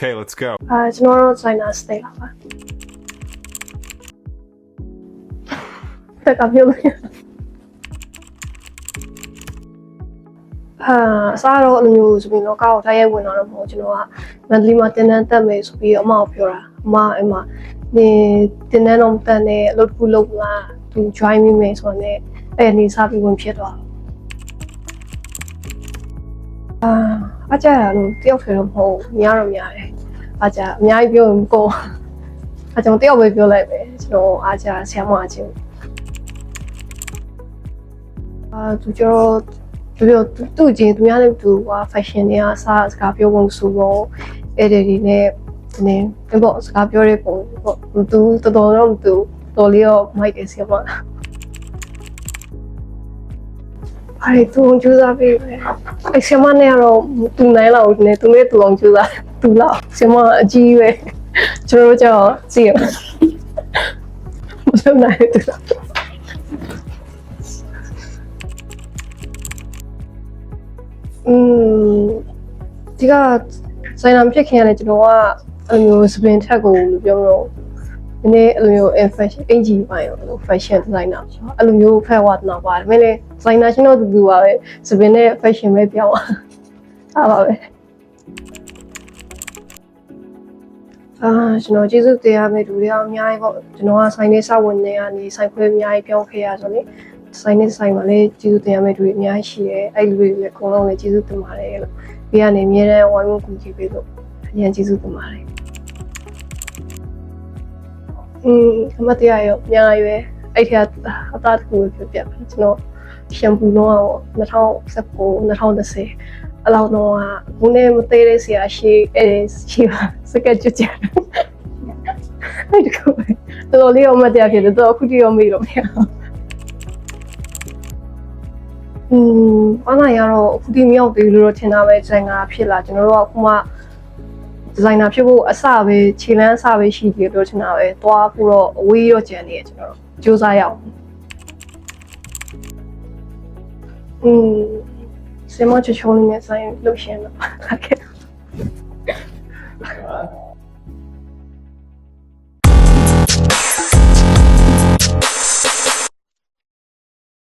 Okay, let's go. ကျွန်တော်တို့ designer stay လာပါတက်ကပြောလို့အစားတော့အလိုမျိုးဆိုပြီးတော့ကောက်ထားရဲဝင်လာတော့မဟုတ်ကျွန်တော်က monthly မှာတင်တန်းတက်မယ်ဆိုပြီးအမကိုပြောတာအမအဲ့မှာနေတင်တန်းတော့တက်နေအလုပ်တစ်ခုလုပ်လာသူ join မိမယ်ဆိုတော့လည်းအဲ့ဒီစားပြီးဝင်ဖြစ်သွားအကြရလို့တယောက်ထဲတော့မဟုတ်များတော့များတယ်အကြအများကြီးပြောရင်ကိုအကျွန်တော်တယောက်ပဲပြောလိုက်ပဲကျွန်တော်အကြဆရာမအချင်းသူကျော်သူချင်းသူများလည်းသူက fashion တွေကစားစကားပြောပုံဆိုတော့အဲ့ဒီနဲ့နည်းပေါ့စကားပြောတဲ့ပုံပေါ့သူတော်တော့သူတော်လေးရောမိုက်တယ်ဆရာမအဲ့သူကြိုးစားပြီးအဲ့ဆရာမနဲ့ကတော့သူနိုင်လောက်နေသူနဲ့သူအောင်ကြိုးစားသူလောက်ဆရာမအကြီးပဲကျွန်တော်ကြောက်ကြည့်ရမဆုံးနိုင်ဘူးဒီကဆိုင်နာဖြစ်ခင်ရတယ်ကျွန်တော်ကအဲ့လိုမျိုးစပင်ထက်ကိုလို့ပြောတော့ဒီနေ့အဲ့လိုမျိုး fashion အင်ဂျီပိုင်းရော fashion designer အဲ့လိုမျိုးဖက်ဝါသနာပါတယ်မင်းလည်း designer ရှင်းတော့တူပါပဲစပင်နဲ့ fashion ပဲပြောင်းအားပါပဲကျွန်တော်ကျေးဇူးတင်ရမယ့်လူတွေအများကြီးပေါ့ကျွန်တော်ကဆိုင်နေစဝင်နေကနေဆိုင်ခွဲအများကြီးပြောင်းခဲ့ရဆိုတော့ဆိုင်နဲ့ဆိုင်မှာလည်းကျေးဇူးတင်ရမယ့်လူတွေအများကြီးရှိတယ်အဲ့လူတွေလည်းအကုန်လုံးလည်းကျေးဇူးတင်ပါတယ်လို့ဘေးကနေအများနဲ့ဝိုင်းဝန်းကူညီပေးလို့အရင်ကျေးဇူးတင်ပါတယ်အမတရားရောအများကြီးပဲအဲ့ထက်အသားတစ်ခုပဲပြပြကျွန်တော်ရှမ်ပူတော့2019 2010အလောက်တော့ဘုန်းနဲ့မသေးတဲ့ဆရာရှိပါစကတ်ကြွကြအဲ့ဒီကောတော်လေးအမတရားဖြစ်တယ်တော့အခုတည်းရောမေးတော့မရအနာရတော့အခုဒီမြောက်သေးလို့တော့ထင်တာပဲဒီဇိုင်နာဖြစ်လာကျွန်တော်တို့ကအခုမှဒီဇိုင်နာဖြစ်ဖို့အစပဲခြေလမ်းအစပဲရှိသေးတယ်လို့ထင်တာပဲသွားဖို့တော့အဝေးရောကြံနေရကျွန်တော်တို့စူးစမ်းရအောင်စမချချုံးနေဆိုင်လှုပ်ရှင်တော့ခဲ့